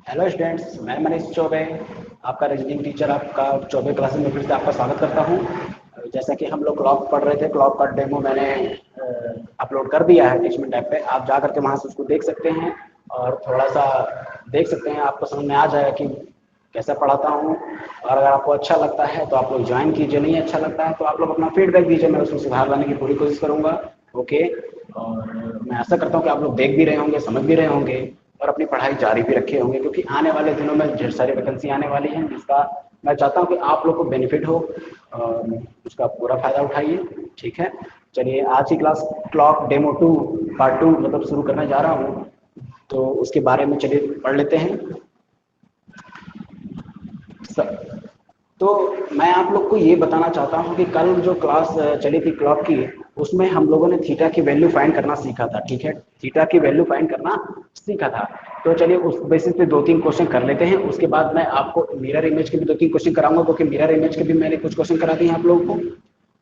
Hello students, मैं मनीष चौबे, आपका reasoning teacher, आपका चौबे क्लासेस में फिर से आपका स्वागत करता हूं। जैसा कि हम लोग क्लॉक पढ़ रहे थे, क्लॉक का डेमो मैंने अपलोड कर दिया है टेक्स्टमेंट ऐप पे। आप जा करके वहां से उसको देख सकते हैं और थोड़ा सा देख सकते हैं, आपको समझ में आ जाएगा कि कैसा पढ़ाता हूँ। और अगर आपको अच्छा लगता है तो आप लोग ज्वाइन कीजिए, नहीं अच्छा लगता है तो आप लोग अपना फीडबैक दीजिए, मैं उसमें सुधार लाने की पूरी कोशिश करूँगा। ओके। और मैं आशा करता हूँ कि आप लोग देख भी रहे होंगे, समझ भी रहे होंगे और अपनी पढ़ाई जारी भी रखे होंगे, क्योंकि आने वाले दिनों में ढेर सारी वैकेंसी आने वाली हैं, जिसका मैं चाहता हूँ कि आप लोग को बेनिफिट हो और उसका पूरा फायदा उठाइए। ठीक है, चलिए आज की क्लास क्लॉक डेमो 2 पार्ट 2 मतलब शुरू करने जा रहा हूँ, तो उसके बारे में चलिए पढ़ लेते हैं। तो मैं आप लोग को ये बताना चाहता हूँ कि कल जो क्लास चली थी क्लॉक की, उसमें हम लोगों ने थीटा की वैल्यू फाइंड करना सीखा था। ठीक है, थीटा की वैल्यू फाइंड करना सीखा था। तो चलिए उस बेसिस पे 2-3 क्वेश्चन कर लेते हैं। उसके बाद मैं आपको मिरर इमेज के भी 2-3 क्वेश्चन कराऊंगा, क्योंकि मिरर इमेज के भी मैंने कुछ क्वेश्चन करा दिए हैं आप लोगों को।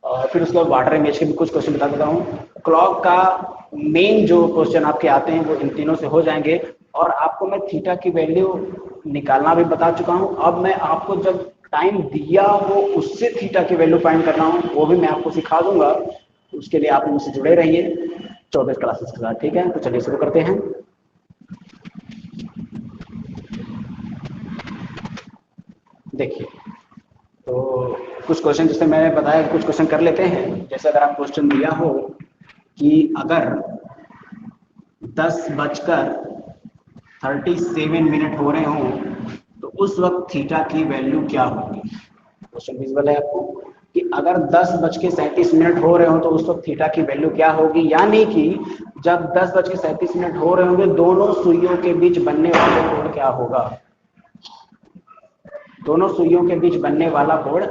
और फिर उसके बाद वाटर इमेज के भी कुछ क्वेश्चन बता देता हूँ। क्लॉक का मेन जो क्वेश्चन आपके आते हैं वो इन तीनों से हो जाएंगे। और आपको मैं थीटा की वैल्यू निकालना भी बता चुका हूँ। अब मैं आपको जब टाइम दिया वो उससे थीटा की वैल्यू फाइंड करना हो वो भी मैं आपको सिखा दूंगा। उसके लिए आप मुझसे जुड़े रहिए 24 क्लासेस के साथ। ठीक है, तो चलिए शुरू करते हैं। देखिए, तो कुछ क्वेश्चन जैसे मैंने बताया, कुछ क्वेश्चन कर लेते हैं। जैसे अगर आप क्वेश्चन दिया हो कि अगर 10:37 हो रहे हों तो उस वक्त थीटा की वैल्यू क्या होगी। क्वेश्चन विजुअल है आपको कि अगर 10:37 हो रहे हो तो उस वक्त थीटा की वैल्यू क्या होगी, यानी कि जब 10:37 हो रहे होंगे दोनों सुइयों के बीच बनने वाले कोण क्या होगा। दोनों सुइयों के बीच बनने वाला कोण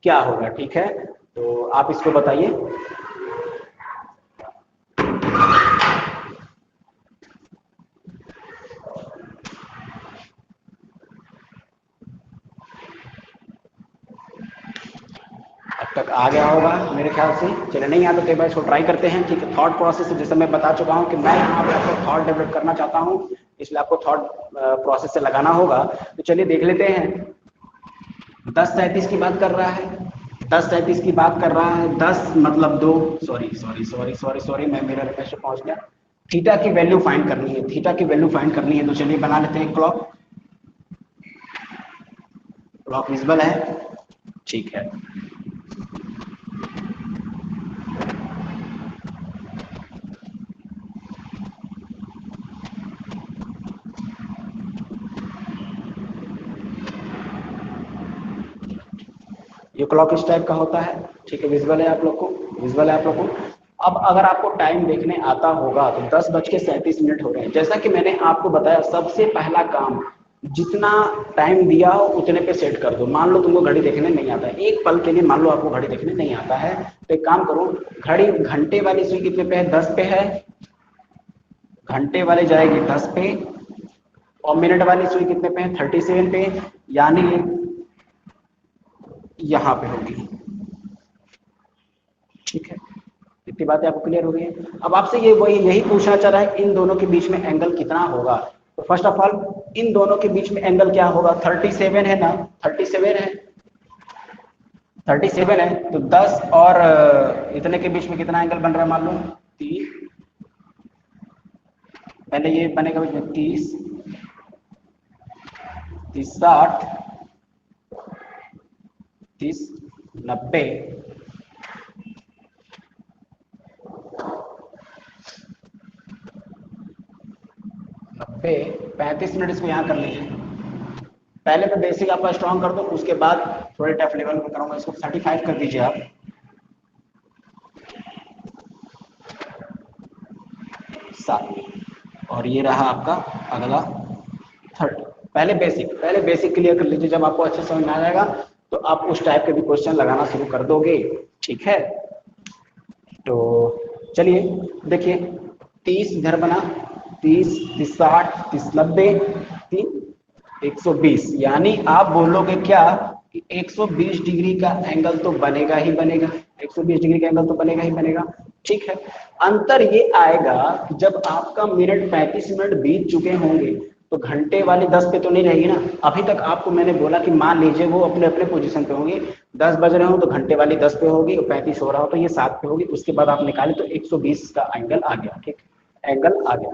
क्या होगा। ठीक है, तो आप इसको बताइए। अब तक आ गया होगा मेरे ख्याल से। चले नहीं आता तो एक बार इसको ट्राई करते हैं। ठीक है, थॉट प्रोसेस जैसे मैं बता चुका हूं कि मैं यहाँ पे आपको थॉट डेवलप करना चाहता हूं, इसलिए आपको थॉट प्रोसेस से लगाना होगा। तो चलिए देख लेते हैं। 10:37 की बात कर रहा है, 10:37 की बात कर रहा है, 10 मतलब 2, sorry sorry sorry sorry sorry मैं मेरा रिक्वेस्ट पे पहुंच गया। थीटा की वैल्यू फाइंड करनी है, थीटा की वैल्यू फाइंड करनी है। तो चलिए बना लेते हैं क्लॉक। क्लॉक विजिबल है, ठीक है। ये क्लॉक इस टाइप का होता है। ठीक है, विजुअल है आप लोग को, विजुअल है आप लोग को। अब अगर आपको टाइम देखने आता होगा तो 10:37 हो रहे हैं। जैसा कि मैंने आपको बताया, सबसे पहला काम जितना टाइम दिया हो उतने पे सेट कर दो। मान लो तुमको घड़ी देखने नहीं आता है, एक पल के लिए मान लो आपको घड़ी देखने नहीं आता है, तो एक काम करो, घड़ी घंटे वाली सुई कितने पे है, 10 पे है। घंटे वाली जाएगी 10 पे और मिनट वाली सुई कितने पे है, 37 पे, यानी यहाँ पे होगी। ठीक है, इतनी बातें आपको क्लियर हो गई है। अब आपसे ये वही यही पूछना चाह रहा है इन दोनों के बीच में एंगल कितना होगा। तो फर्स्ट ऑफ ऑल इन दोनों के बीच में एंगल क्या होगा, 37 है ना, 37 है, 37 है। तो 10 और इतने के बीच में कितना एंगल बन रहा है, मान लो 30। पहले ये बनेगा 30, 30 60, 30 90, 90 35 मिनट। इसको यहाँ कर लीजिए। पहले मैं बेसिक आपका स्ट्रॉन्ग कर दूं, उसके बाद थोड़े टफ लेवल में करूंगा। इसको 35 कर दीजिए आप। 7 और ये रहा आपका अगला 30। पहले बेसिक क्लियर कर लीजिए। जब आपको अच्छे समझ में आ जाएगा तो आप उस टाइप के भी क्वेश्चन लगाना शुरू कर दोगे। ठीक है, तो चलिए देखिए, 30 इधर बना, 30 30 60 30 90 3 120, यानी आप बोलोगे क्या कि 120 डिग्री का एंगल तो बनेगा ही बनेगा। 120 डिग्री का एंगल तो बनेगा ही बनेगा। ठीक है, अंतर ये आएगा कि जब आपका मिनट 35 मिनट बीत चुके होंगे तो घंटे वाली 10 पे तो नहीं रहेगी ना। अभी तक आपको मैंने बोला कि मान लीजिए वो अपने अपने पोजीशन पे होंगे, 10 बज रहे हो तो घंटे वाली 10 पे होगी और 35 हो रहा हो तो ये 7 पे होगी। उसके बाद आप निकाले तो 120 का एंगल आ गया, ठीक, एंगल आ गया।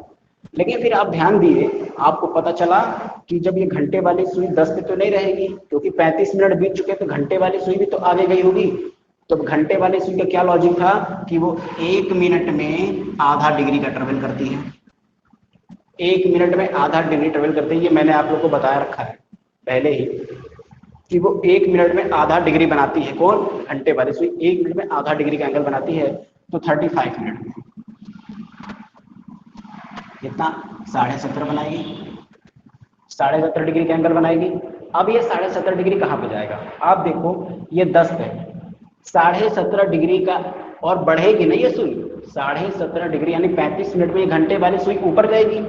लेकिन फिर आप ध्यान दिए, आपको पता चला कि जब ये घंटे वाली सुई 10 पे तो नहीं रहेगी, क्योंकि 35 मिनट बीत चुके तो घंटे वाली सुई भी तो आगे गई होगी। तो घंटे वाली सुई का क्या लॉजिक था कि वो 1 मिनट में आधा डिग्री का ट्रेवल करती है, 1 मिनट में आधा डिग्री ट्रेवल करती है। ये मैंने आप लोग को बताया रखा है पहले ही कि वो 1 मिनट में आधा डिग्री बनाती है। कौन? घंटे वाली सुई 1 मिनट में आधा डिग्री का एंगल बनाती है। तो 35 मिनट में कितना? 17.5 बनाएगी, 17.5 डिग्री का एंगल बनाएगी। अब ये 17.5 डिग्री कहाँ पे जाएगा? आप देखो ये 10 पे, 17.5 डिग्री का और बढ़ेगी ना ये सुई, 17.5 डिग्री यानी 35 मिनट में ये घंटे वाली सुई ऊपर जाएगी।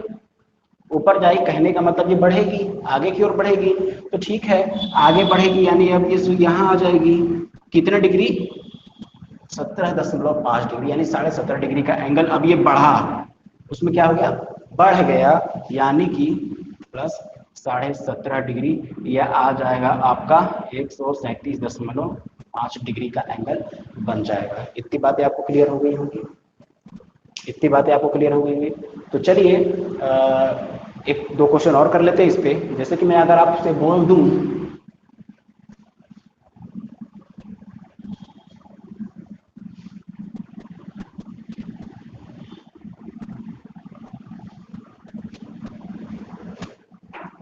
ऊपर जाएगी कहने का मतलब ये बढ़ेगी, आगे की ओर बढ़ेगी। तो ठीक है, आगे बढ़ेगी यानी अब ये सुई यहाँ आ जाएगी। कितने डिग्री? 17.5 डिग्री, यानी 17.5 डिग्री का एंगल अब ये बढ़ा, उसमें क्या हो गया? बढ़ गया, यानी कि प्लस 17.5 डिग्री, यह आ जाएगा आपका 137.5 डिग्री का एंगल बन जाएगा। इतनी बातें आपको क्लियर हो गई होंगी, इतनी बातें आपको क्लियर हो गई होंगी। तो चलिए एक दो क्वेश्चन और कर लेते हैं इस पे। जैसे कि मैं अगर आपसे बोल दूं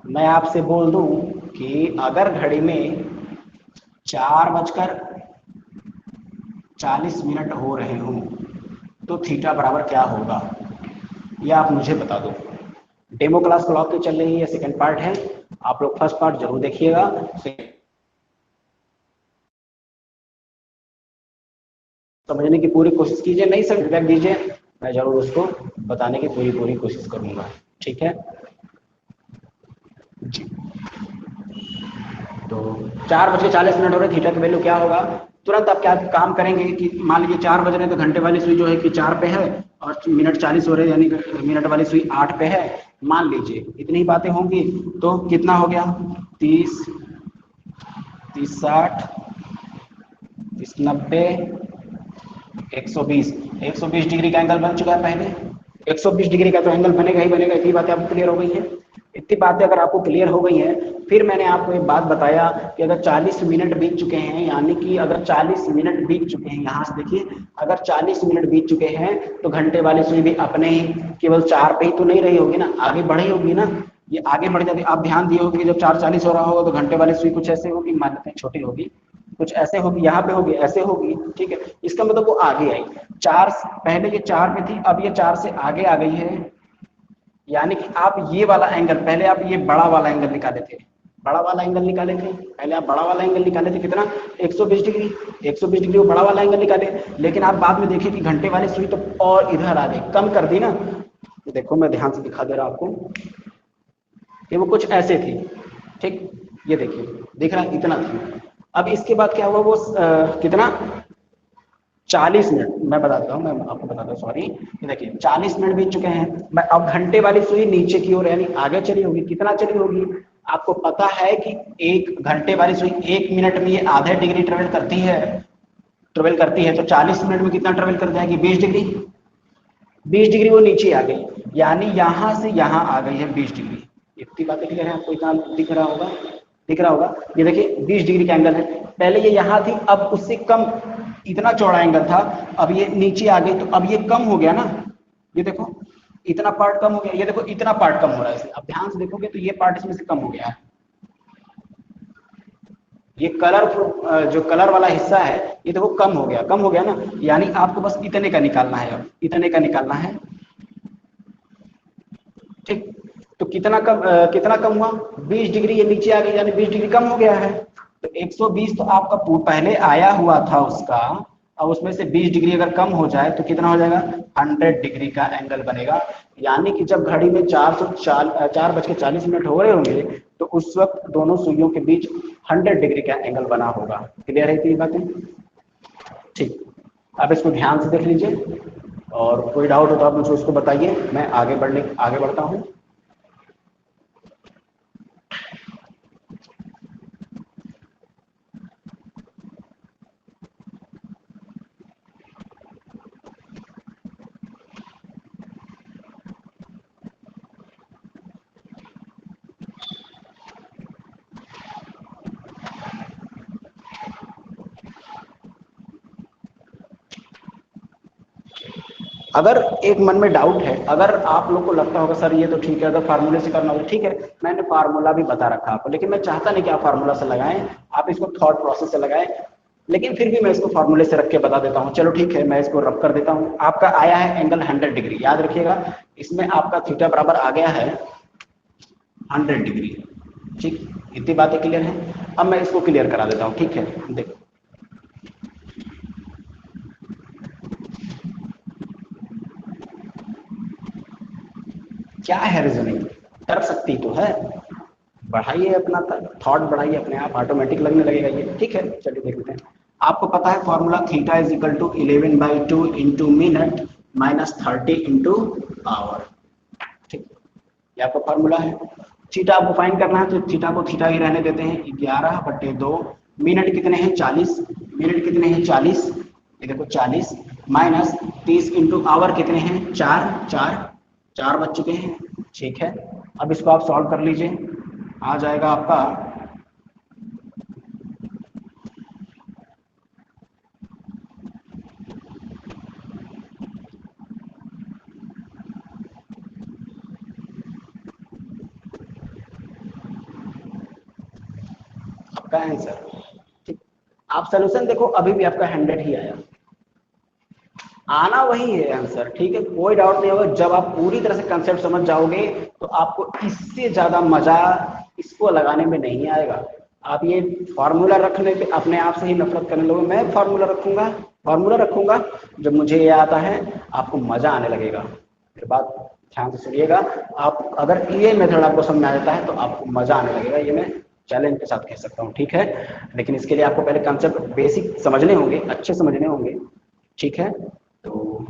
मैं आपसे बोल दूं कि अगर घड़ी में 4:40 हो रहे हों तो थीटा बराबर क्या होगा, यह आप मुझे बता दो। डेमो क्लास क्लॉक की चल रही है, सेकंड पार्ट है, आप लोग फर्स्ट पार्ट जरूर देखिएगा। समझने की पूरी कोशिश कीजिए, नहीं सर फीडबैक दीजिए, मैं जरूर उसको बताने की पूरी कोशिश करूंगा। ठीक है जी। तो 4:40 हो रहे, थीटा की वैल्यू क्या होगा? तुरंत आप क्या काम करेंगे कि मान लीजिए 4 बज रहे तो घंटे वाली सुई जो है कि 4 पे है और मिनट 40 हो रहे यानी मिनट वाली सुई 8 पे है। मान लीजिए इतनी बातें होंगी तो कितना हो गया? 30, 30 60, 30 90, 120, 120 डिग्री का एंगल बन चुका है पहले। 120 डिग्री का तो एंगल बनेगा ही बनेगा। इतनी बातें आपको क्लियर हो गई है। इतनी बातें अगर आपको क्लियर हो गई हैं, फिर मैंने आपको एक बात बताया कि अगर 40 मिनट बीत चुके हैं, यानी कि अगर 40 मिनट बीत चुके हैं, यहाँ से देखिए अगर 40 मिनट बीत चुके हैं तो घंटे वाली सुई भी अपने ही केवल 4 पे ही तो नहीं रही होगी ना, आगे बढ़ी होगी ना, ये आगे बढ़ जाती। आप ध्यान दिए होगी जब 4:40 हो रहा होगा तो घंटे वाली सुई कुछ ऐसे होगी, मान लेते हैं छोटी होगी, कुछ ऐसे होगी, यहाँ पे होगी, ऐसे होगी, ठीक है। इसका मतलब वो आगे आई। 4 पहले ये 4 पे थी, अब ये 4 से आगे आ गई है, यानी कि आप ये वाला एंगल, पहले आप ये बड़ा वाला एंगल निकाले थे, बड़ा वाला एंगल निकाले थे, पहले आप बड़ा वाला एंगल निकाले थे कितना? 120 डिग्री, 120 डिग्री वो बड़ा वाला एंगल निकाले। लेकिन आप बाद में देखिए कि घंटे वाली सुई तो और इधर आ गई, कम कर दी ना। तो देखो मैं ध्यान से दिखा दे रहा आपको कि वो कुछ ऐसे थी, ठीक, ये देखिए दिख रहा है इतना थी। अब इसके बाद क्या हुआ, वो कितना? 40 मिनट, मैं बताता हूँ, मैं आपको बताता हूँ, सॉरी, ये देखिए 40 मिनट बीत चुके हैं। मैं अब घंटे वाली सुई नीचे की ओर यानी आगे चली होगी, कितना चली होगी? आपको पता है कि एक घंटे वाली सुई 1 मिनट में ये आधे डिग्री ट्रेवल करती है, ट्रेवल करती है। तो 40 मिनट में कितना ट्रेवल कर जाएगी? 20 डिग्री, 20 डिग्री वो नीचे आ गई, यानी यहां से यहां आ गई है 20 डिग्री। इतनी बातें क्लियर है आपको? इतना दिख रहा होगा, दिख रहा होगा। ये देखिए 20 डिग्री का एंगल है, पहले ये यहाँ थी, अब उससे कम, इतना चौड़ा एंगल था, अब ये नीचे आ गई, तो अब ये कम हो गया ना। ये देखो इतना पार्ट कम हो गया, ये देखो इतना पार्ट कम हो रहा है इसमें। अब ध्यान से देखोगे तो ये पार्ट इसमें से कम हो गया है। ये कलर, जो कलर वाला हिस्सा है ये देखो कम हो गया, कम हो गया ना, यानी आपको बस इतने का निकालना है, अब इतने का निकालना है, ठीक। तो कितना कम हुआ? 20 डिग्री, ये नीचे आ गई यानी 20 डिग्री कम हो गया है। तो 120 तो आपका पहले आया हुआ था उसका, अब उसमें से 20 डिग्री अगर कम हो जाए तो कितना हो जाएगा? 100 डिग्री का एंगल बनेगा। यानी कि जब घड़ी में 4:40 हो रहे होंगे तो उस वक्त दोनों सुइयों के बीच 100 डिग्री का एंगल बना होगा। क्लियर है इतनी बातें? ठीक, अब इसको ध्यान से देख लीजिए और कोई डाउट हो तो आप मुझे उसको बताइए, मैं आगे बढ़ता हूँ। अगर एक मन में डाउट है, अगर आप लोग को लगता होगा सर ये तो ठीक है, अगर फार्मूले से करना हो ठीक है, मैंने फार्मूला भी बता रखा आपको, लेकिन मैं चाहता नहीं कि आप फार्मूला से लगाएं, आप इसको थॉट प्रोसेस से लगाएं। लेकिन फिर भी मैं इसको फार्मूले से रख के बता देता हूं। चलो ठीक है, मैं इसको रब कर देता हूं। आपका आया है एंगल 100 डिग्री, याद रखिएगा इसमें आपका थीटा बराबर आ गया है 100 डिग्री। ठीक, इतनी बातें क्लियर हैं। अब मैं इसको क्लियर करा देता हूं, ठीक है। देखो क्या है रीजनिंग, कर सकती तो है, बढ़ाइए अपना थॉट, बढ़ाइए, अपने आप ऑटोमेटिक लगने लगेगा ये। ठीक है, चलिए देख लेते हैं। आपको पता है formula theta is equal to 11/2 into minute minus 30 into hour. ठीक, ये आपका फॉर्मूला है। थीटा आपको फाइंड करना है तो थीटा को थीटा ही रहने देते हैं, 11/2। मिनट कितने हैं 40, मिनट कितने हैं 40, ये देखो 40 माइनस 30 इंटू आवर कितने हैं 4, 4 बज चुके हैं। ठीक है, अब इसको आप सॉल्व कर लीजिए, आ जाएगा आपका आपका आंसर। ठीक, आप सोल्यूशन देखो अभी भी आपका 100 ही आया, आना वही है आंसर। ठीक है, कोई डाउट नहीं होगा। जब आप पूरी तरह से कंसेप्ट समझ जाओगे तो आपको इससे ज्यादा मजा इसको लगाने में नहीं आएगा। आप ये फार्मूला रखने पे अपने आप से ही नफरत करने लोगे। मैं फार्मूला रखूंगा, फार्मूला रखूंगा, जब मुझे ये आता है आपको मजा आने लगेगा। फिर बात ध्यान से सुनिएगा, आप अगर ये मेथड आपको समझ में आ जाता है तो आपको मजा आने लगेगा, ये मैं चैलेंज के साथ कह सकता हूँ। ठीक है, लेकिन इसके लिए आपको पहले कंसेप्ट बेसिक समझने होंगे, अच्छे समझने होंगे। ठीक है, तो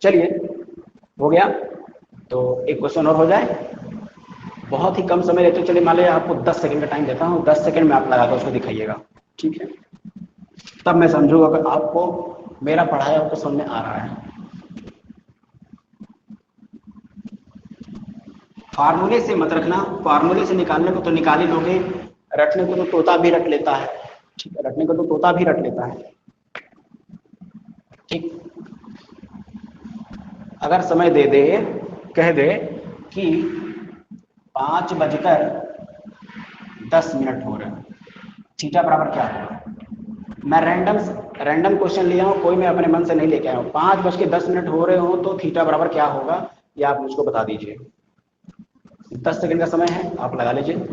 चलिए हो गया। तो एक क्वेश्चन और हो जाए, बहुत ही कम समय लेते हो। चलिए मान लीजिए आपको 10 सेकंड का टाइम देता हूँ, 10 सेकंड में आप लगा कर उसको दिखाइएगा। ठीक है, तब मैं समझूंगा कि आपको मेरा पढ़ाया आपको समझ में आ रहा है। फार्मूले से मत रखना, फार्मूले से निकालने को तो निकाल ही लोगे, रटने को तो तोता भी रट लेता है। ठीक है, रटने को तो तोता भी रट लेता है। ठीक, अगर समय दे दे, कह दे कि 5:10 हो रहे हैं, थीटा बराबर क्या होगा। मैं रैंडम क्वेश्चन लिया हूँ, कोई मैं अपने मन से नहीं लेके आया हूँ। 5:10 हो रहे हो तो थीटा बराबर क्या होगा, ये आप मुझको बता दीजिए। 10 सेकंड का समय है, आप लगा लीजिए।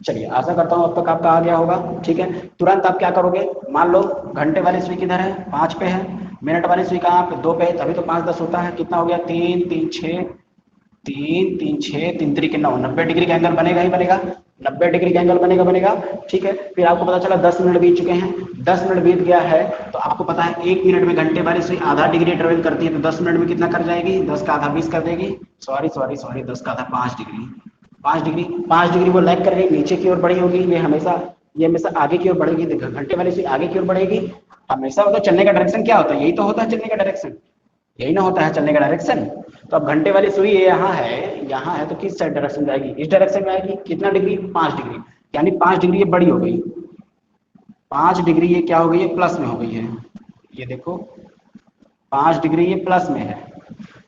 चलिए, आशा करता हूं अब तक आपका आ गया होगा। ठीक है, तुरंत आप क्या करोगे, मान लो घंटे वाली सुई किधर है, 5 पे है, मिनट वाली सुई कहाँ पे, 2 पे है, तभी तो 5:10 होता है। कितना हो गया, 3 3 6, 3 3 6, 3 3 9, 90 डिग्री का एंगल बनेगा ही बनेगा, 90 डिग्री का एंगल बनेगा। ठीक है, फिर आपको पता चला 10 मिनट बीत चुके हैं, 10 मिनट बीत गया है, तो आपको पता है 1 मिनट में घंटे वाली सुई आधा डिग्री ट्रेवल करती है, तो 10 मिनट में कितना कर जाएगी, 10 का आधा 20 कर देगी, सॉरी 10 का आधा 5 डिग्री, 5 डिग्री वो लैग कर गई, नीचे की ओर बढ़ी होगी। ये हमेशा आगे की ओर बढ़ेगी, घंटे वाली सुई आगे की ओर बढ़ेगी हमेशा। मतलब चलने का डायरेक्शन क्या होता है, यही तो होता है चलने का डायरेक्शन, यही ना होता है चलने का डायरेक्शन। तो अब घंटे वाली सुई यहाँ है तो किस साइड डायरेक्शन जाएगी, इस डायरेक्शन में आएगी। कितना डिग्री, 5 डिग्री, यानी 5 डिग्री ये बड़ी हो गई, 5 डिग्री ये क्या हो गई है, प्लस में हो गई है। ये देखो 5 डिग्री ये प्लस में है।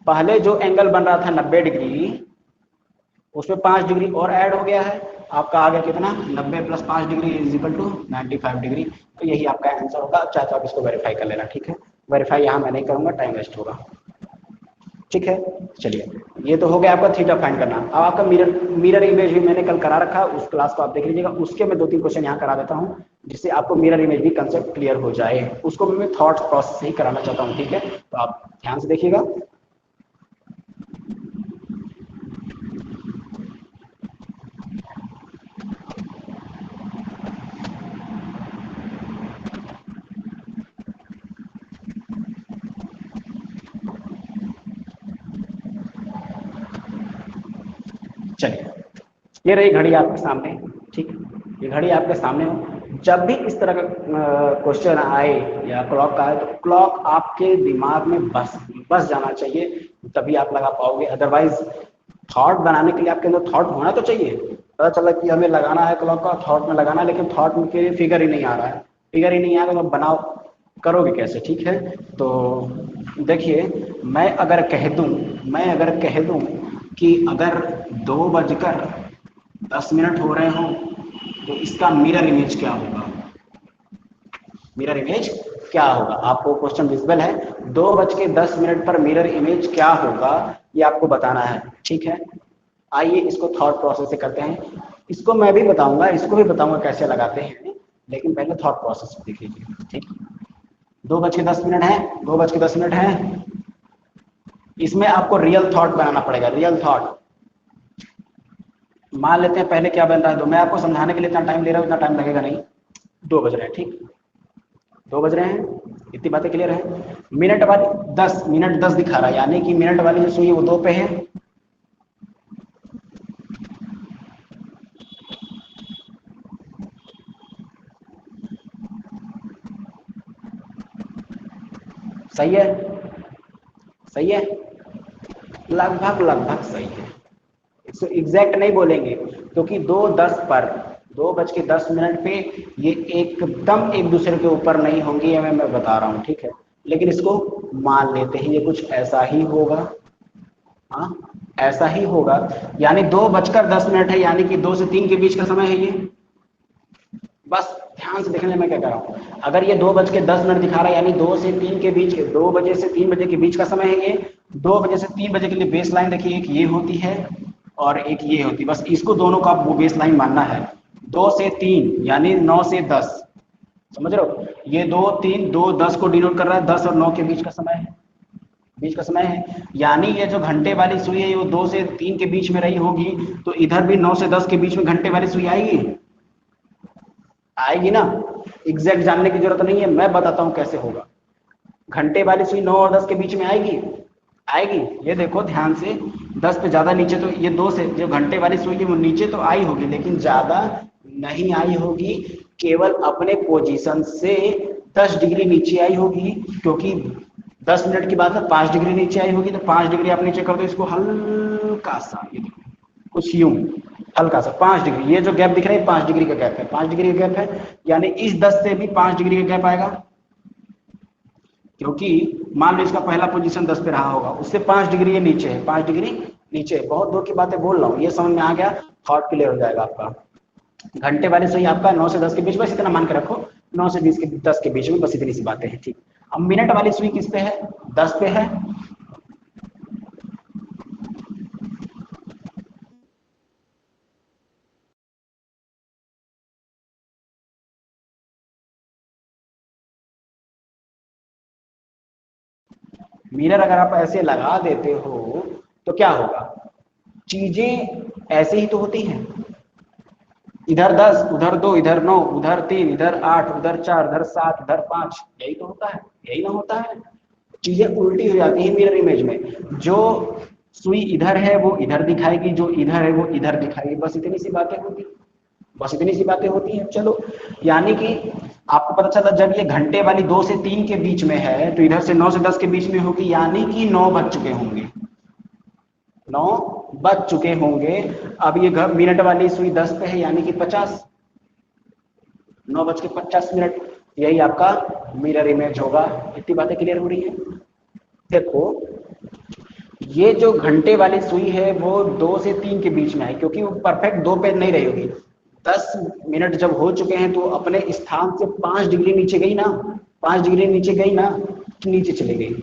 पहले जो एंगल बन रहा था 90 डिग्री, उसमें 5 डिग्री और ऐड हो गया है, आपका आ गया कितना, 90 + 5 degree is equal to 95 degree. तो यही आपका आंसर होगा। चाहे तो आप इसको वेरीफाई कर लेना। ठीक है, वेरीफाई यहाँ मैं नहीं करूंगा, टाइम वेस्ट होगा। ठीक है, चलिए ये तो हो गया आपका थीटा फाइंड करना। अब आपका मिरर इमेज भी मैंने कल करा रखा है, उस क्लास को आप देख लीजिएगा। उसके मैं 2-3 क्वेश्चन यहाँ करा देता हूँ, जिससे आपको मिरर इमेज भी कंसेप्ट क्लियर हो जाए। उसको भी मैं थॉट प्रोसेस से ही कराना चाहता हूँ। ठीक है, तो आप ध्यान से देखिएगा। चलिए, ये रही घड़ी आपके सामने। ठीक, ये घड़ी आपके सामने हो। जब भी इस तरह का क्वेश्चन आए या क्लॉक का आए, तो क्लॉक आपके दिमाग में बस जाना चाहिए, तभी आप लगा पाओगे। अदरवाइज थॉट बनाने के लिए आपके अंदर थॉट होना तो चाहिए, पता चला कि हमें लगाना है क्लॉक का, थॉट में लगाना है, लेकिन थॉट में के फिगर ही नहीं आ रहा है, फिगर ही नहीं आ रहा तो बनाओ करोगे कैसे? ठीक है, तो देखिए मैं अगर कह दूं कि अगर 2:10 हो रहे हों तो इसका मिरर इमेज क्या होगा? मिरर इमेज क्या होगा? आपको क्वेश्चन विजिबल है, 2:10 पर मिरर इमेज क्या होगा ये आपको बताना है। ठीक है, आइए इसको थॉट प्रोसेस से करते हैं। इसको मैं भी बताऊंगा, इसको भी बताऊंगा कैसे लगाते हैं, लेकिन पहले थॉट प्रोसेस देख लीजिए। ठीक, 2:10 है, 2:10 है, इसमें आपको रियल थॉट बनाना पड़ेगा, रियल थॉट। मान लेते हैं पहले क्या बन रहा है, तो मैं आपको समझाने के लिए इतना टाइम ले रहा हूँ, इतना टाइम लगेगा नहीं। 2 बज रहे हैं, ठीक, 2 बज रहे हैं, इतनी बातें क्लियर है। मिनट वाली 10, मिनट 10 दिखा रहा है, यानी कि मिनट वाली जो सुई है वो 2 पे है। सही है, सही है, लगभग लगभग सही है। इसको एग्जैक्ट नहीं बोलेंगे क्योंकि 2:10 पर 2:10 पे ये एकदम एक दूसरे के ऊपर नहीं होंगी, ये मैं बता रहा हूँ। ठीक है, लेकिन इसको मान लेते हैं ये कुछ ऐसा ही होगा। हाँ, ऐसा ही होगा, यानी 2:10 है, यानी कि 2 से 3 के बीच का समय है ये। बस ध्यान से देखने में क्या कर रहा हूँ, अगर ये 2:10 दिखा रहा है यानी 2 से 3 के बीच, 2 बजे से 3 बजे के बीच का समय है ये। 2 बजे से 3 बजे के लिए बेस लाइन देखिए, एक ये होती है और एक ये होती है, बस इसको दोनों का वो बेस लाइन मानना है। 2 से 3 यानी 9 से 10, समझ रहे हो? ये 2 3 2 10 को डिनोट कर रहा है, 10 और 9 के बीच का समय है, बीच का समय है। यानी ये जो घंटे वाली सुई है वो 2 से 3 के बीच में रही होगी, तो इधर भी 9 से 10 के बीच में घंटे वाली सुई आएगी, आएगी ना। एग्जैक्ट जानने की जरूरत नहीं है, मैं बताता हूं कैसे होगा। घंटे वाली सुई 9 और 10 के बीच में आएगी, आएगी। ये देखो ध्यान से, 10 पे ज्यादा नीचे, तो ये 2 से जो घंटे वाली सुई है वो नीचे तो आई होगी, लेकिन ज्यादा नहीं आई होगी, केवल अपने पोजीशन से 10 डिग्री नीचे आई होगी, क्योंकि 10 मिनट की बात है, 5 डिग्री नीचे आई होगी, तो 5 डिग्री आप नीचे कर दो इसको हल्का सा, ये देखो कुछ यूं, हल्का सा 5 डिग्री, ये जो गैप दिख रहा है 5 डिग्री का गैप है, 5 डिग्री का गैप है, यानी इस 10 से भी 5 डिग्री का गैप आएगा, क्योंकि मान लो इसका पहला पोजीशन 10 पे रहा होगा, उससे 5 डिग्री ये नीचे है, 5 डिग्री नीचे है। बहुत दूर की बातें बोल रहा हूँ, ये समझ में आ गया, थॉट क्लियर हो जाएगा आपका। घंटे वाले से ही आपका 9 से 10 के बीच, बस इतना मान के रखो, 9 से 10 के बीच में, बस इतनी सी बातें हैं। ठीक, अब मिनट वाली सुई किस पे है? 10 पे है। मिरर अगर आप ऐसे लगा देते हो तो क्या होगा? चीजें ऐसे ही तो होती हैं, इधर 10 उधर 2 इधर 9 उधर 3 इधर 8 उधर 4 इधर 7 इधर 5, यही तो होता है, यही ना होता है। चीजें उल्टी हो जाती है मिरर इमेज में, जो सुई इधर है वो इधर दिखाएगी, जो इधर है वो इधर दिखाएगी, बस इतनी सी बातें होती, बस इतनी सी बातें होती हैं। चलो, यानी कि आपको पता चला जब ये घंटे वाली 2 से 3 के बीच में है तो इधर से 9 से 10 के बीच में होगी, यानी कि 9 बज चुके होंगे, 9 बज चुके होंगे। अब ये मिनट वाली सुई 10 पे है, यानी कि 50, 9:50, यही आपका मिरर इमेज होगा। इतनी बातें क्लियर हो रही है? देखो, ये जो घंटे वाली सुई है वो 2 से 3 के बीच में है, क्योंकि वो परफेक्ट 2 पे नहीं रही होगी। 10 मिनट जब हो चुके हैं तो अपने स्थान से 5 डिग्री नीचे गई ना, 5 डिग्री नीचे गई ना, नीचे चली गई।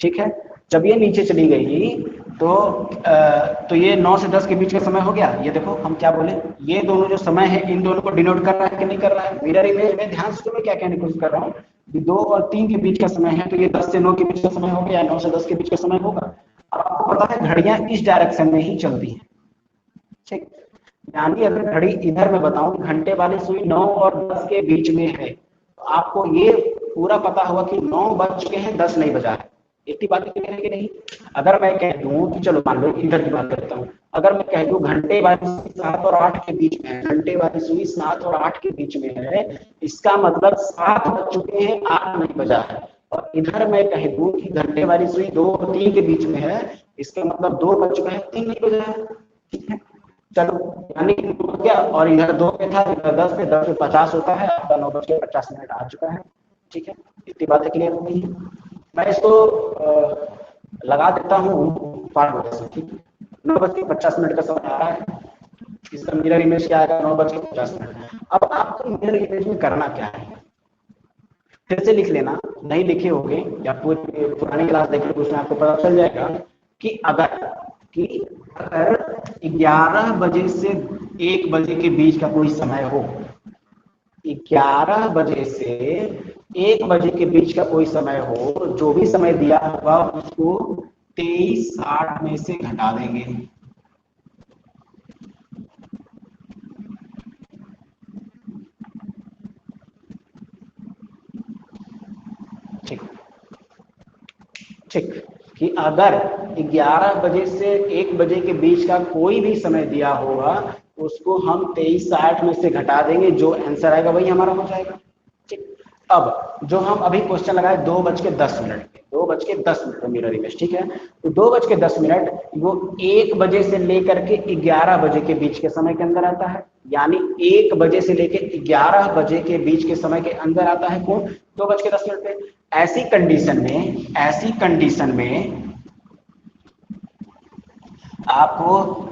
ठीक है, जब ये नीचे चली गई तो ये 9 से 10 के बीच का समय हो गया। ये देखो हम क्या बोले, ये दोनों जो समय है इन दोनों को डिनोट कर रहा है कि नहीं कर रहा है? मिरर इमेज में ध्यान से मैं क्या कहने की कोशिश कर रहा हूँ, 2 और 3 के बीच का समय है, तो ये 10 से 9 के बीच का समय हो गया, 9 से 10 के बीच का समय होगा। आपको पता है घड़ियां इस डायरेक्शन में ही चलती हैं, ठीक, यानी अगर घड़ी इधर में बताऊं, घंटे वाली सुई 9 और 10 के बीच में है, तो आपको ये पूरा पता होगा कि 9 बज चुके हैं, 10 नहीं बजा है। इतनी बातें क्लियर है कि नहीं? अगर मैं कह दूं कि चलो मान लो इधर की बात करता हूँ, अगर मैं कह दूं घंटे वाली सुई 7 और 8 के बीच में है, घंटे वाली सुई 7 और 8 के बीच में है, इसका मतलब 7 बज चुके हैं, 8 नहीं बजा है। और इधर मैं कह दूं कि घंटे वाली सुई 2 और 3 के बीच में है, इसका मतलब 2 बज चुका है, 3 नहीं बजा है। ठीक है, चलो यानी क्या, और इधर 2 पे था, इधर 10 पे, 10 पे 50 होता है, आपका 9:50 आ चुका है। ठीक है, इतनी बातें क्लियर हो गई। मैं इसको लगा देता हूँ पार्ट वजह से। ठीक है, 9:50 का समय आ रहा है, इसका मिरर इमेज क्या आएगा, 9:50। अब आपको मिरर इमेज में करना क्या है, फिर से लिख लेना, नहीं लिखे होंगे या पूरी पुरानी क्लास देखें तो उसमें आपको पता चल जाएगा कि अगर 11 बजे से 1 बजे के बीच का कोई समय हो, 11 बजे से 1 बजे के बीच का कोई समय हो, जो भी समय दिया होगा उसको 23:60 में से घटा देंगे। ठीक ठीक, कि अगर 11 बजे से 1 बजे के बीच का कोई भी समय दिया होगा उसको हम 23:60 में से घटा देंगे, जो आंसर आएगा वही हमारा हो जाएगा। ठीक, अब जो हम अभी क्वेश्चन लगाए 2:10 पे, 2:10 मिरर इमेज, ठीक है, तो 2:10 वो 1 बजे से लेकर के 11 बजे के बीच के समय के अंदर आता है, यानी 1 बजे से लेकर 11 बजे के बीच के समय के अंदर आता है कौन, 2:10 पे। ऐसी कंडीशन में आपको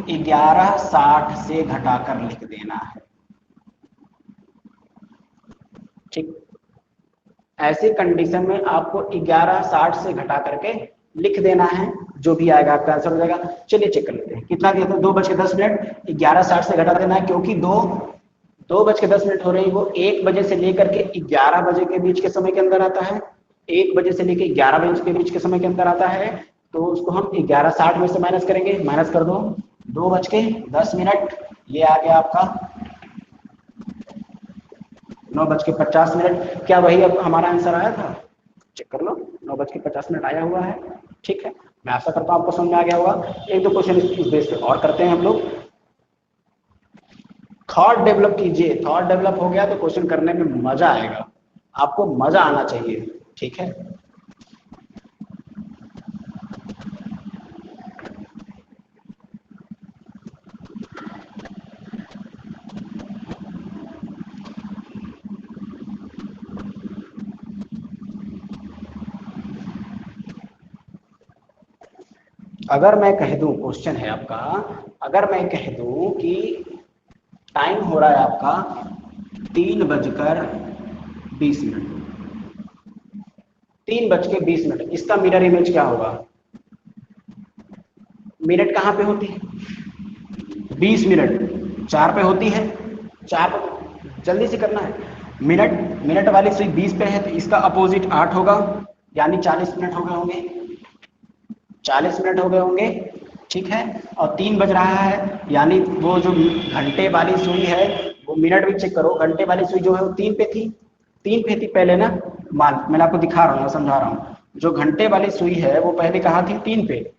11:60 से घटाकर लिख देना है। ठीक, ऐसी कंडीशन में आपको 11:60 से घटा करके लिख देना है, जो भी आएगा आपका आंसर हो जाएगा। चलिए चेक कर लेते हैं कितना दिया था, 2:10, 11:60 से घटा देना है, क्योंकि 2:10 हो रही है, वो 1 बजे से लेकर के 11 बजे के बीच के समय के अंदर आता है, 1 बजे से लेकर 11 बजे के बीच के समय के अंदर आता है, तो उसको हम 11:60 में से माइनस करेंगे, माइनस कर दो 2:10, ये आ गया आपका 9:50। क्या वही अब हमारा आंसर आया था, चेक कर लो, 9:50 आया हुआ है। ठीक है, मैं आशा करता हूँ आपको समझ में आ गया होगा। एक दो क्वेश्चन इस बेस पे और करते हैं हम लोग। थॉट डेवलप कीजिए, थॉट डेवलप हो गया तो क्वेश्चन करने में मजा आएगा, आपको मजा आना चाहिए। ठीक है, अगर मैं कह दूं, क्वेश्चन है आपका, अगर मैं कह दूं कि टाइम हो रहा है आपका 3:20, 3:20, इसका मिरर इमेज क्या होगा, मिनट कहाँ पे होती है, 20 मिनट 4 पे होती है, 4 पे जल्दी से करना है। मिनट वाली सुई 20 पे है, तो इसका अपोजिट 8 होगा, यानी 40 मिनट हो गए होंगे, 40 मिनट हो गए होंगे। ठीक है, और 3 बज रहा है, यानी वो जो घंटे वाली सुई है वो मिनट भी चेक करो, घंटे वाली सुई जो है वो 3 पे थी, 3 पे थी पहले ना, मान मैंने आपको दिखा रहा हूँ, समझा रहा हूँ, जो घंटे वाली सुई है वो पहले कहाँ थी, 3 पे,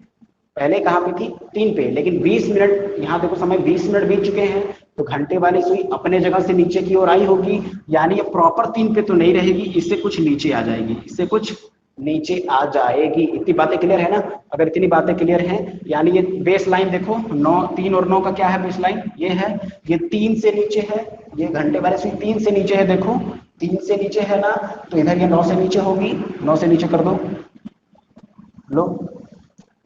पहले कहाँ पे थी, 3 पे, लेकिन 20 मिनट, यहाँ देखो समय 20 मिनट बीत चुके हैं, तो घंटे वाली सुई अपने जगह से नीचे की ओर आई होगी, यानी ये प्रॉपर 3 पे तो नहीं रहेगी, इससे कुछ नीचे आ जाएगी, इससे कुछ नीचे आ जाएगी। इतनी बातें क्लियर है ना, अगर इतनी बातें क्लियर हैं, यानी ये बेस लाइन देखो, 9, 3 और 9 का क्या है बेस लाइन, ये है, ये 3 से नीचे है, ये घंटे वाली सुई 3 से नीचे है, देखो 3 से नीचे है ना, तो इधर ये 9 से नीचे होगी, 9 से नीचे कर दो, लो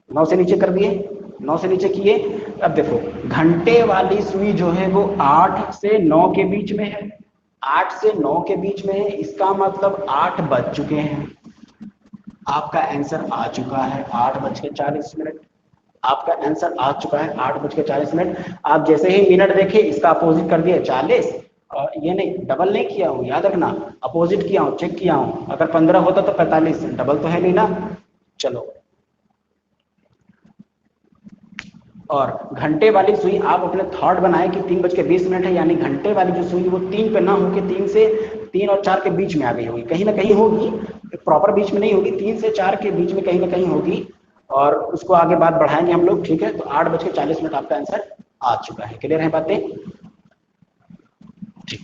9 से नीचे कर दिए, 9 से नीचे किए। अब देखो घंटे वाली सुई जो है वो 8 से 9 के बीच में है, 8 से 9 के बीच में है, इसका मतलब 8 बज चुके हैं, आपका आंसर आ चुका है 8:40, आपका आंसर आ चुका है 8:40। आप जैसे ही मिनट देखे इसका अपोजिट कर दिया 40, और ये नहीं डबल नहीं किया हूँ, याद रखना अपोजिट किया हूँ, चेक किया हूँ, अगर 15 होता तो 45, डबल तो है नहीं ना। चलो, और घंटे वाली सुई आप अपने थॉट बनाए कि 3:20 है, यानी घंटे वाली जो सुई वो 3 पे ना होके 3 और 4 के बीच में आ गई होगी, कहीं ना कहीं होगी, प्रॉपर बीच में नहीं होगी, 3 से 4 के बीच में कहीं ना कहीं होगी, और उसको आगे बात बढ़ाएंगे हम लोग। ठीक है, तो 8:40 आपका आंसर आ चुका है। क्लियर है बातें, ठीक।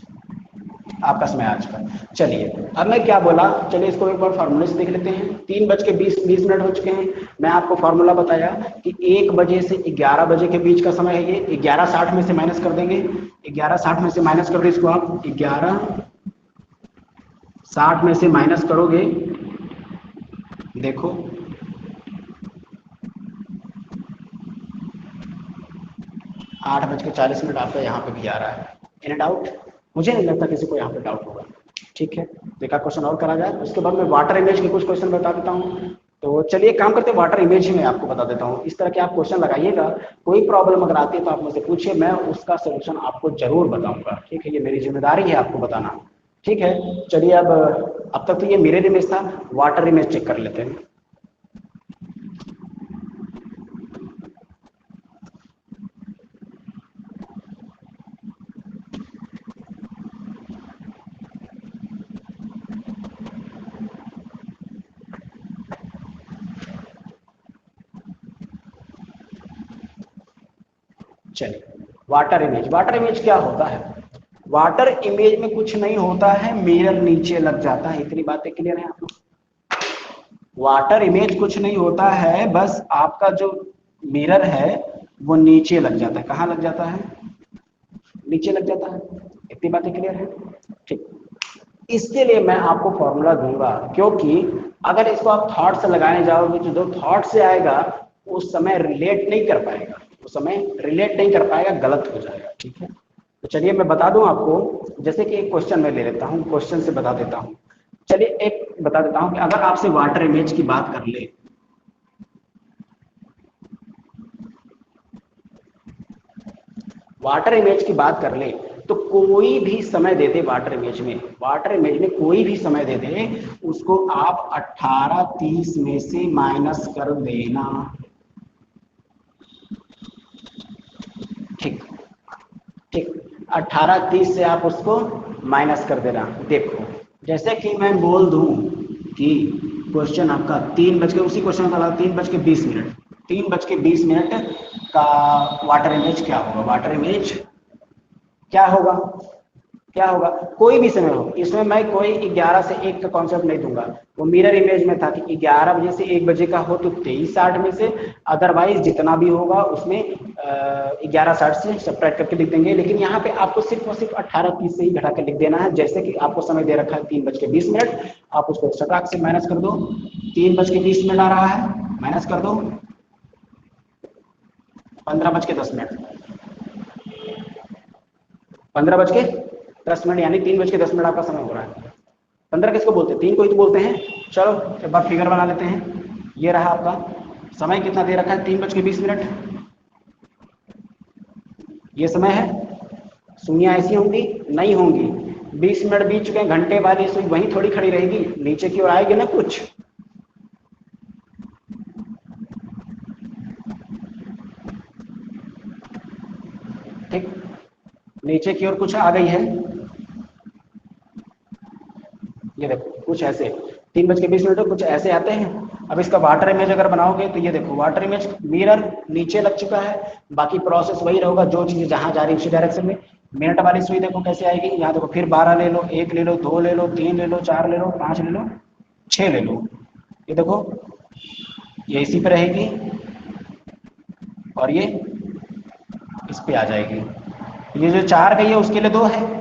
आपका समय आज का। चलिए अब मैं क्या बोला, चलिए इसको एक बार फार्मूले से देख लेते हैं। 3:20 हो चुके हैं। मैं आपको फार्मूला बताया कि 1 बजे से 11 बजे के बीच का समय है ये। 11:60 में से माइनस कर देंगे, 11:60 में से माइनस कर दे इसको आप, 11:60 में से माइनस करोगे, देखो 8:40 आपका यहाँ पे भी आ रहा है। Any doubt? मुझे नहीं लगता किसी को यहाँ पे डाउट होगा। ठीक है, तो एक क्वेश्चन और करा जाए, उसके बाद मैं वाटर इमेज के कुछ क्वेश्चन बता देता हूँ। तो चलिए काम करते हैं, वाटर इमेज ही मैं आपको बता देता हूँ। इस तरह के आप क्वेश्चन लगाइएगा, कोई प्रॉब्लम अगर आती है तो आप मुझसे पूछिए, मैं उसका सोल्यूशन आपको जरूर बताऊंगा। ठीक है, ये मेरी जिम्मेदारी है आपको बताना। ठीक है, चलिए अब तक तो ये मिरर इमेज था, वाटर इमेज चेक कर लेते हैं। चलिए वाटर इमेज क्या होता है? वाटर इमेज में कुछ नहीं होता है, मिरर नीचे लग जाता है। इतनी बातें क्लियर है आप लोग? वाटर इमेज कुछ नहीं होता है, बस आपका जो मिरर है वो नीचे लग जाता है। कहाँ लग जाता है? नीचे लग जाता है। इतनी बातें क्लियर है? ठीक, इसके लिए मैं आपको फॉर्मूला दूंगा, क्योंकि अगर इसको आप थॉट से लगाने जाओगे तो जो थॉट से आएगा उस समय रिलेट नहीं कर पाएगा, उस समय रिलेट नहीं कर पाएगा, गलत हो जाएगा। ठीक है, तो चलिए मैं बता दूं आपको, जैसे कि एक क्वेश्चन मैं ले लेता हूं, क्वेश्चन से बता देता हूं। चलिए एक बता देता हूं कि अगर आपसे वाटर इमेज की बात कर ले, वाटर इमेज की बात कर ले तो कोई भी समय दे दे वाटर इमेज में कोई भी समय दे दे, उसको आप 18:30 में से माइनस कर देना। ठीक ठीक, 18:30 से आप उसको माइनस कर देना। देखो जैसे कि मैं बोल दूं कि क्वेश्चन आपका 3 बज के, उसी क्वेश्चन का 3:20, 3:20 का वाटर इमेज क्या होगा? वाटर इमेज क्या होगा? क्या होगा? कोई भी समय हो, इसमें मैं कोई 11 से 1 का कॉन्सेप्ट नहीं दूंगा। वो मिरर इमेज में था कि 11 बजे से 1 बजे का हो तो 23:60 में से, अदरवाइज जितना भी होगा उसमें 11:60 से सब्ट्रैक्ट करके लिख देंगे। लेकिन यहाँ पे आपको सिर्फ और सिर्फ 18:30 से ही घटा के लिख देना है। जैसे कि आपको समय दे रखा है 3:20, आप उसको सब्ट्रैक्ट से माइनस कर दो। 3:20 आ रहा है, माइनस कर दो 15:10, 15:10 यानी 3:10 आपका समय हो रहा है। 15 किसको बोलते हैं? 3 को ही तो बोलते हैं। चलो एक बार फिगर बना लेते हैं। ये रहा आपका समय, कितना दे रखा है? 3:20। ये समय है, शून्य ऐसी होंगी नहीं होंगी, 20 मिनट बीत चुके हैं, घंटे वाली सुई वहीं थोड़ी खड़ी रहेगी, नीचे की ओर आएगी ना कुछ। ठीक, नीचे की ओर कुछ आ गई है। ये देखो कुछ ऐसे 3:20 कुछ ऐसे आते हैं। अब इसका वाटर इमेज अगर बनाओगे तो ये देखो वाटर इमेज, मिरर नीचे लग चुका है, बाकी प्रोसेस वही रहेगा, जो चीज जहां जा रही है उसी डायरेक्शन में। मिनट वाली सुई देखो कैसे आएगी, यहाँ देखो फिर 12 ले लो, 1 ले लो, 2 ले लो, 3 ले लो, 4 ले लो, 5 ले लो, 6 ले लो। ये देखो ये इसी पे रहेगी और ये इस पे आ जाएगी। ये जो 4 गई है उसके लिए 2 है,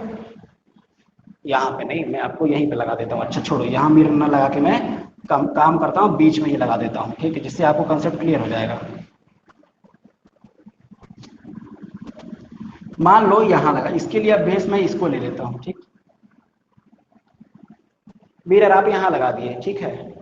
यहाँ पे नहीं, मैं आपको यहीं पे लगा देता हूँ। अच्छा छोड़ो, यहाँ मिरर ना लगा के मैं काम करता हूँ, बीच में ही लगा देता हूँ। ठीक है, जिससे आपको कंसेप्ट क्लियर हो जाएगा। मान लो यहाँ लगा, इसके लिए अब बेस मैं इसको ले लेता हूँ। ठीक, मिरर आप यहाँ लगा दिए। ठीक है,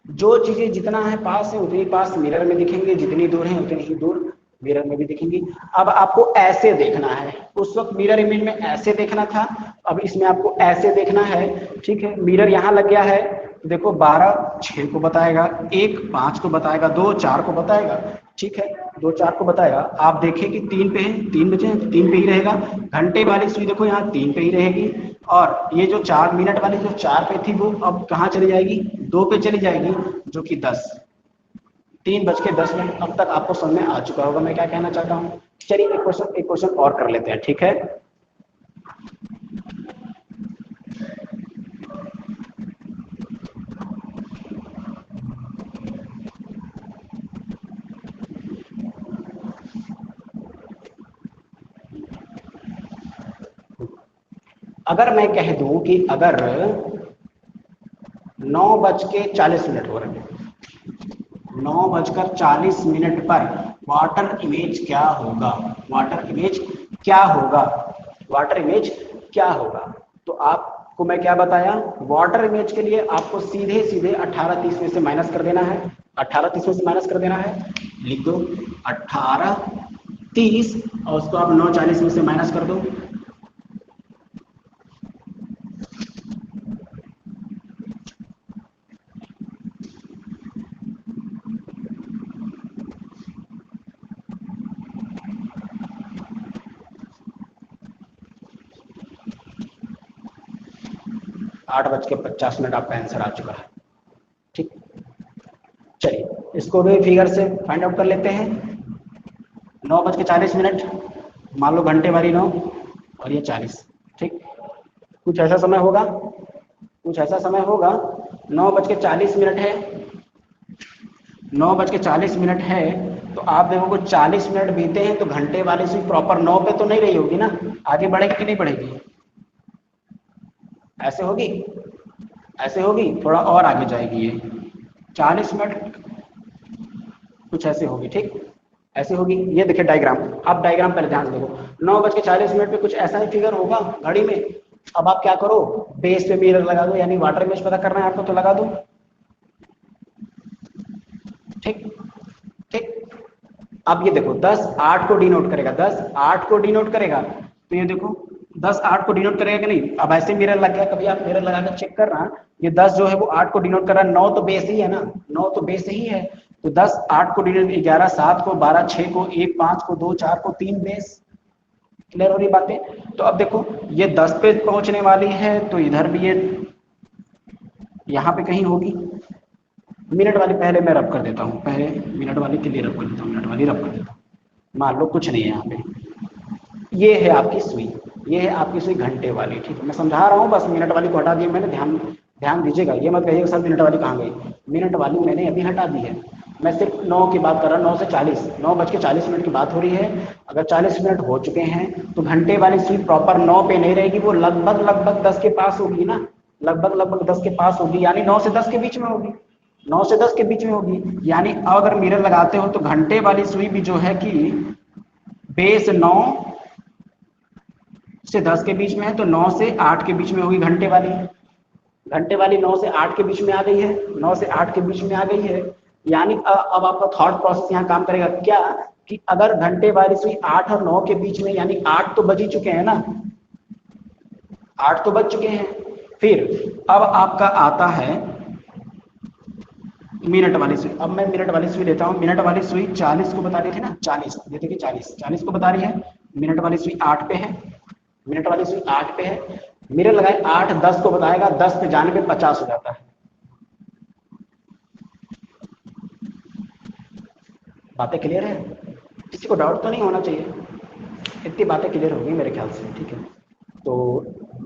जो चीजें जितना है पास है उतनी पास मिरर में दिखेंगे, जितनी दूर है उतनी ही दूर मिरर में भी दिखेंगी। अब आपको ऐसे देखना है, उस वक्त मिरर इमेज में ऐसे देखना था, अब इसमें आपको ऐसे देखना है। ठीक है, मिरर यहाँ लग गया है, देखो 12 6 को बताएगा, 1 5 को बताएगा, 2 4 को बताएगा। ठीक है, 2 4 को बताएगा। आप देखें कि 3 पे है, 3 बजे तो 3 पे ही रहेगा। घंटे वाली सुई देखो यहाँ 3 पे ही रहेगी, और ये जो 4 मिनट वाली जो 4 पे थी वो अब कहाँ चली जाएगी? 2 पे चली जाएगी, जो कि 10, 3:10। अब तक आपको समझ में आ चुका होगा मैं क्या कहना चाहता हूँ। चलिए एक क्वेश्चन और कर लेते हैं। ठीक है, अगर मैं कह दूं कि अगर 9:40 हो रहे हैं, 9:40 पर वाटर इमेज क्या होगा, वाटर इमेज क्या होगा, वाटर इमेज क्या होगा। तो आपको मैं क्या बताया, वाटर इमेज के लिए आपको सीधे सीधे 18:30 में से माइनस कर देना है, 18:30 में से माइनस कर देना है, लिख दो 18:30 और उसको आप 9:40 में से माइनस कर दो। आठ बज के 50 आपका आंसर आ चुका है। ठीक, चलिए इसको भी फिगर से फाइंड आउट कर लेते हैं। 9:40, मान लो घंटे वाली 9 और ये 40। ठीक, कुछ ऐसा समय होगा, कुछ ऐसा समय होगा, 9:40 है, 9:40 है, तो आप देखोगे 40 मिनट बीते हैं तो घंटे वाली सुई प्रॉपर 9 पे तो नहीं रही होगी ना, आगे बढ़ेगी कि नहीं बढ़ेगी, ऐसे होगी, ऐसे होगी, थोड़ा और आगे जाएगी ये 40 मिनट, कुछ ऐसे होगी। ठीक, ऐसे होगी। ये देखिए डायग्राम, आप डायग्राम पहले ध्यान से देखो, 9:40 पे कुछ ऐसा ही फिगर होगा घड़ी में। अब आप क्या करो, बेस पे मिरर लगा दो, यानी वाटर इमेज पता करना है आपको तो लगा दो। ठीक ठीक, अब ये देखो 10 8 को डिनोट करेगा, 10 8 को डिनोट करेगा, तो ये देखो 10 8 को डिनोट करेगा कि नहीं। अब ऐसे मिरर लग गया, कभी आप मिरर लगाकर चेक करना, ये 10 जो है वो 8 को डिनोट कर रहा है, 9 तो बेस ही है ना, 9 तो बेस ही है, तो 10 8 को डिनोट, 11 7 को, 12 6 को, 1 5 को, 2 4 को, 3 बेस। क्लियर हो रही बातें। तो अब देखो ये 10 पे पहुंचने वाली है, तो इधर भी ये यहाँ पे कहीं होगी। मिनट वाली पहले मैं रब कर देता हूँ, पहले मिनट वाली के लिए रब कर देता हूँ, मिनट वाली रब कर देता हूँ। मान लो कुछ नहीं है यहाँ पे, ये है आपकी सुई, ये है आपकी सुई घंटे वाली। ठीक है, मैं समझा रहा हूँ, बस मिनट वाली को हटा दिया मैंने, ध्यान ध्यान दीजिएगा, ये मत कहिएगा सर मिनट वाली कहाँ गई, मिनट वाली मैंने अभी हटा दी है, मैं सिर्फ 9 की बात कर रहा हूँ, 9 से 40, 9:40 की बात हो रही है। अगर 40 मिनट हो चुके हैं तो घंटे वाली सुई प्रॉपर 9 पे नहीं रहेगी, वो लगभग लगभग 10 के पास होगी ना, लगभग लगभग 10 के पास होगी, यानी 9 से 10 के बीच में होगी, 9 से 10 के बीच में होगी। यानी अगर मिरर लगाते हो तो घंटे वाली सुई भी जो है कि बेस 9 से 10 के बीच में है, तो 9 से 8 के बीच में होगी घंटे वाली, घंटे वाली 9 से 8 के बीच में आ गई है, 9 से 8 के बीच में आ गई है। यानी अब आपका थॉट प्रोसेस यहाँ काम करेगा क्या, कि अगर घंटे वाली सुई 8 और 9 के बीच में, यानी 8 तो बज ही चुके हैं ना, 8 तो बज चुके हैं, फिर अब आपका आता है मिनट वाली सुई। अब मैं मिनट वाली सुई लेता हूँ, मिनट वाली सुई 40 को बता रही थी ना, 40, ये देखिए 40 को बता रही है, मिनट वाली सुई 8 पे है, मिनट वाली सुई 8 पे है, मिरर लगाए 8 10 को बताएगा, 10 पे जाने पे 50 हो जाता है। बातें क्लियर है, किसी को डाउट तो नहीं होना चाहिए, इतनी बातें क्लियर होगी मेरे ख्याल से। ठीक है, तो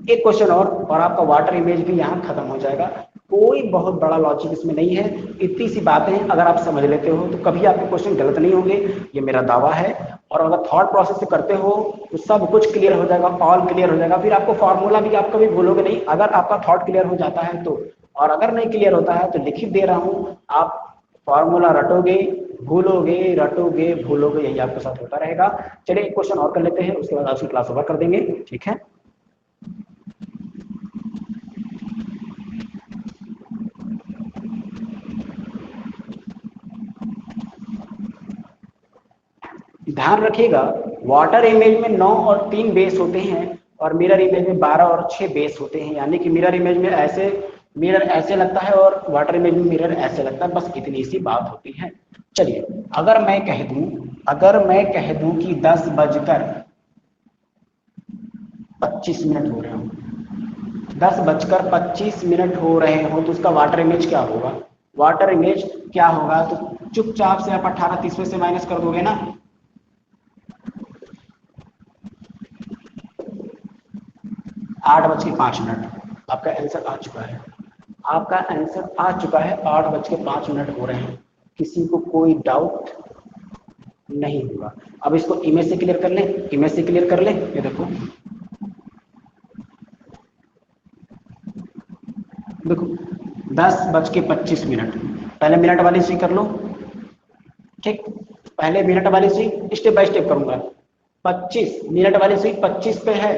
एक क्वेश्चन और आपका वाटर इमेज भी यहाँ खत्म हो जाएगा। कोई बहुत बड़ा लॉजिक इसमें नहीं है, इतनी सी बातें अगर आप समझ लेते हो तो कभी आपके क्वेश्चन गलत नहीं होंगे, ये मेरा दावा है। और अगर थॉट प्रोसेस से करते हो तो सब कुछ क्लियर हो जाएगा, ऑल क्लियर हो जाएगा, फिर आपको फॉर्मूला भी आप कभी भूलोगे नहीं, अगर आपका थॉट क्लियर हो जाता है तो। और अगर नहीं क्लियर होता है तो लिखित दे रहा हूँ, आप फॉर्मूला रटोगे भूलोगे, रटोगे भूलोगे, यही आपके साथ होता रहेगा। चलिए एक क्वेश्चन और कर लेते हैं, उसके बाद आपकी क्लास ओवर कर देंगे। ठीक है, ध्यान रखिएगा वाटर इमेज में 9 और 3 बेस होते हैं और मिरर इमेज में 12 और 6 बेस होते हैं, यानी कि मिरर इमेज में ऐसे मिरर ऐसे लगता है और वाटर इमेज में मिरर ऐसे लगता है, बस इतनी सी बात होती है। चलिए अगर मैं कह दूं, अगर मैं कह दूं कि 10:25 हो रहे हो, 10:25 हो रहे हो, तो उसका वाटर इमेज क्या होगा, वाटर इमेज क्या होगा, तो चुपचाप से आप 18:30 में से माइनस कर दोगे ना, 8:05 आपका आंसर आ चुका है, आपका आंसर आ चुका है, 8:05 हो रहे हैं, किसी को कोई डाउट नहीं होगा। अब इसको इमेज से क्लियर कर लें, इमेज से क्लियर कर लें, ये देखो 10:25। पहले मिनट वाली सुई कर लो, ठीक। पहले मिनट वाली सुई स्टेप बाय स्टेप करूंगा। 25 मिनट वाली सुई 25 पे है।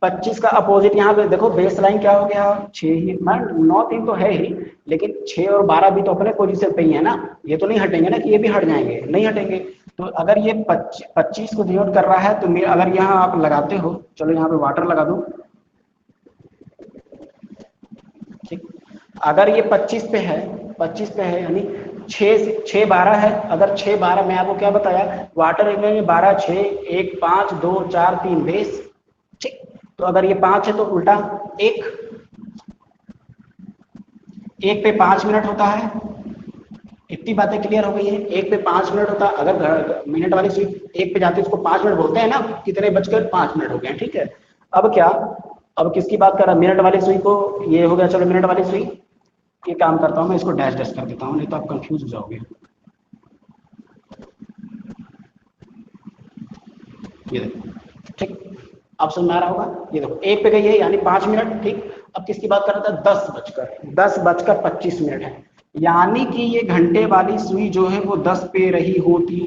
25 का अपोजिट यहाँ पे देखो, बेस लाइन क्या हो गया, 6 ही, मान 9 3 तो है ही, लेकिन 6 और 12 भी तो अपने पोजीशन पे ही है ना, ये तो नहीं हटेंगे ना कि ये भी हट जाएंगे, नहीं हटेंगे। तो अगर ये 25 को डिनोट कर रहा है तो अगर यहाँ आप लगाते हो, चलो यहाँ पे वाटर लगा दो, ठीक। अगर ये 25 पे है, 25 पे है यानी 6 12 है। अगर 6 12 मैं आपको क्या बताया, वाटर एरिया में 12 6 1 5 2 4 3 बेस, ठीक। तो अगर ये 5 है तो उल्टा 1 पे 5 मिनट होता है। इतनी बातें क्लियर हो गई है। 1 पे 5 मिनट होता है। अगर मिनट वाली सुई 1 पे जाती है उसको 5 मिनट बोलते हैं ना, कितने बजकर 5 मिनट हो गए, ठीक है। अब क्या, अब किसकी बात कर रहा है, मिनट वाली सुई को, ये हो गया, चलो मिनट वाली सुई, ये काम करता हूं मैं, इसको डैश डैश कर देता हूं, नहीं तो आप कंफ्यूज हो जाओगे। ये देखो, ठीक, अब समझ में आ रहा होगा। ये देखो 1 पे गई है यानी 5 मिनट, ठीक। अब किसकी बात कर रहा था, 10:25 है, यानी कि ये घंटे वाली सुई जो है वो 10 पे रही होती,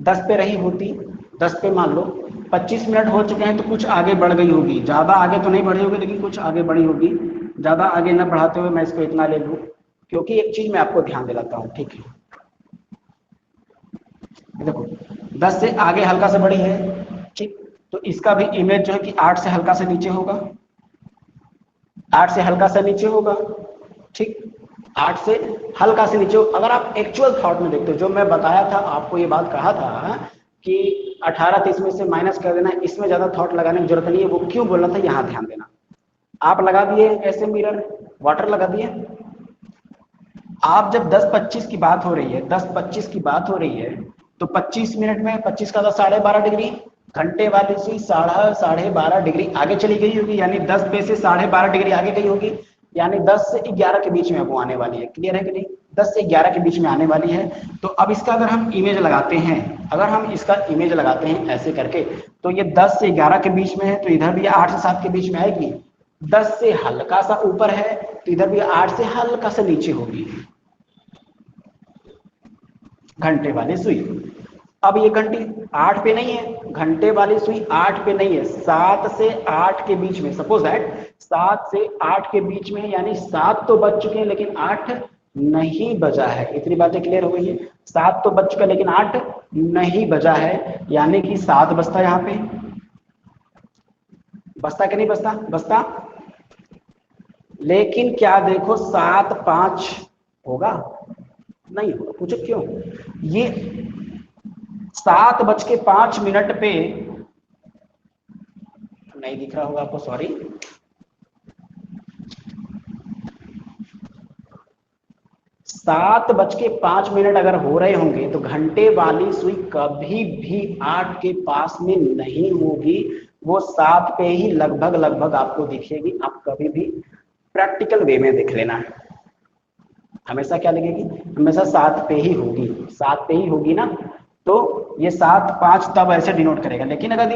10 पे रही होती, 10 पे मान लो 25 मिनट हो चुके हैं तो कुछ आगे बढ़ गई होगी, ज्यादा आगे तो नहीं बढ़ी होगी लेकिन कुछ आगे बढ़ी होगी। ज्यादा आगे न बढ़ाते हुए मैं इसको इतना ले लूं, क्योंकि एक चीज मैं आपको ध्यान दिलाता हूं, ठीक है। देखो 10 से आगे हल्का से बढ़ी है, ठीक। तो इसका भी इमेज जो है कि 8 से हल्का से नीचे होगा, 8 से हल्का से नीचे होगा, ठीक। 8 से हल्का से नीचे। अगर आप एक्चुअल थॉट में देखते हो, जो मैं बताया था आपको, ये बात कहा था कि 18 30 में से माइनस कर देना, इसमें ज्यादा थॉट लगाने की जरूरत नहीं है। वो क्यों बोलना था, यहाँ ध्यान देना। आप लगा दिए ऐसे मिरर, वाटर लगा दिए, आप जब 10:25 की बात हो रही है, 10:25 की बात हो रही है, तो 25 मिनट में 25 का 12.5 डिग्री, घंटे वाली सुई 12.5 डिग्री आगे चली गई होगी, यानी 10 पे से 12.5 डिग्री आगे गई होगी, यानी 10 से 11 के बीच में वो आने वाली है। क्लियर है कि नहीं, 10 से 11 के बीच में आने वाली है। तो अब इसका अगर हम इमेज लगाते हैं, अगर हम इसका इमेज लगाते हैं ऐसे करके, तो ये 10 से 11 के बीच में है, तो इधर भी 8 से 7 के बीच में आएगी। 10 से हल्का सा ऊपर है तो इधर भी 8 से हल्का सा नीचे होगी घंटे वाली सुई। अब ये घंटी 8 पे नहीं है, घंटे वाली सुई 8 पे नहीं है, 7 से 8 के बीच में, सपोज दैट 7 से 8 के बीच में, यानी 7 तो बज चुके हैं लेकिन 8 नहीं बजा है। इतनी बातें क्लियर हो गई है। 7 तो बज चुका है लेकिन 8 नहीं बजा है, यानी कि 7 बजता, यहाँ पे बजता कि नहीं बजता, बजता। लेकिन क्या देखो 7 5 होगा, नहीं होगा। पूछो क्यों, ये 7:05 पे, नहीं दिख रहा होगा आपको, सॉरी, 7:05 अगर हो रहे होंगे तो घंटे वाली सुई कभी भी 8 के पास में नहीं होगी, वो 7 पे ही लगभग लगभग आपको दिखेगी। आप कभी भी प्रैक्टिकल वे में देख लेना, हमेशा क्या लगेगी, हमेशा 7 पे ही होगी, 7 पे ही होगी ना। तो ये 7 5 तब ऐसे डिनोट करेगा। लेकिन अगर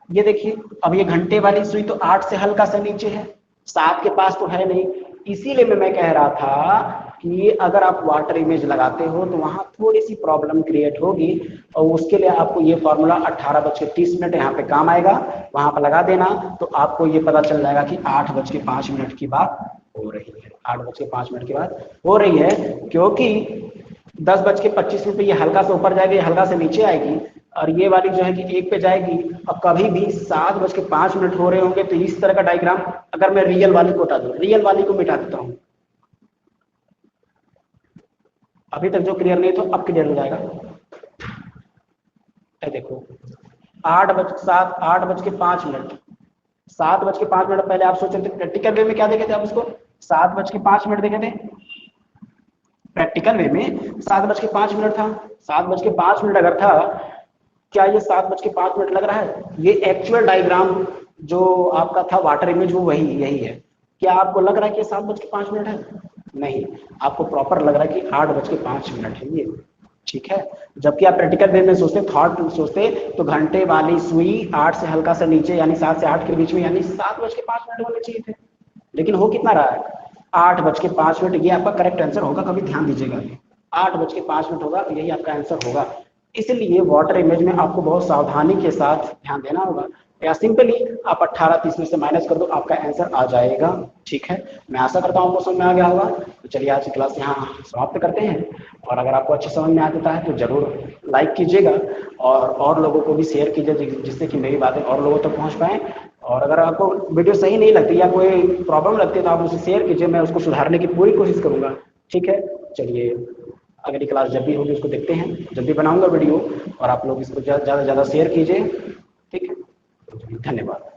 ये देखिए, अब ये घंटे वाली सुई तो 8 से हल्का सा नीचे है, 7 के पास तो है नहीं। इसीलिए मैं कह रहा था कि अगर आप वाटर इमेज लगाते हो तो वहां थोड़ी सी प्रॉब्लम क्रिएट होगी, और उसके लिए आपको ये फॉर्मूला 18:30 यहाँ पे काम आएगा, वहां पर लगा देना, तो आपको ये पता चल जाएगा कि 8:05 की बात हो रही है, 8:05 की बात हो रही है। क्योंकि 10:25 पे ये हल्का से ऊपर जाएगी, हल्का से नीचे आएगी, और ये वाली जो है कि 1 पे जाएगी। और कभी भी 7:05 हो रहे होंगे तो इस तरह का डायग्राम, अगर मैं रियल वाली को हटा दूं, रियल वाली को मिटा देता हूं, अभी तक जो क्लियर नहीं तो अब क्लियर हो जाएगा। देखो 8:05, 7:05 पहले आप सोच रहे थे प्रैक्टिकल वे में क्या देखे थे आप उसको, 7:05 देखे थे प्रैक्टिकल वे में, 7:05 था। 7:05 अगर था, क्या ये 7:05 लग रहा है, ये एक्चुअल डायग्राम जो आपका था वाटर इमेज वो वही यही है। क्या आपको लग रहा है कि 7:05 है, नहीं, आपको प्रॉपर लग रहा है कि 8:05 है ये, ठीक है। जबकि आप प्रैक्टिकल वे में सोचते, थॉट सोचते, तो घंटे वाली सुई 8 से हल्का सा नीचे, यानी 7 से 8 के बीच में, यानी 7:05 होने चाहिए थे। लेकिन हो कितना रहा है, 8:05। ये आपका करेक्ट आंसर होगा, कभी ध्यान दीजिएगा, 8:05 होगा, यही आपका आंसर होगा। इसलिए वाटर इमेज में आपको बहुत सावधानी के साथ ध्यान देना होगा, या सिंपली आप 18:30 में से माइनस कर दो, आपका आंसर आ जाएगा। ठीक है, मैं आशा करता हूँ आपको समझ में आ गया होगा। तो चलिए आज की क्लास यहाँ समाप्त करते हैं, और अगर आपको अच्छे समझ में आता है तो जरूर लाइक कीजिएगा और लोगों को भी शेयर कीजिए, जिससे कि मेरी बातें और लोगों तक पहुँच पाएँ। और अगर आपको वीडियो सही नहीं लगती या कोई प्रॉब्लम लगती है तो आप उसे शेयर कीजिए, मैं उसको सुधारने की पूरी कोशिश करूँगा। ठीक है, चलिए अगली क्लास जब भी होगी उसको देखते हैं, जब भी बनाऊंगा वीडियो, और आप लोग इसको ज़्यादा से ज़्यादा शेयर कीजिए। ठीक है, धन्यवाद।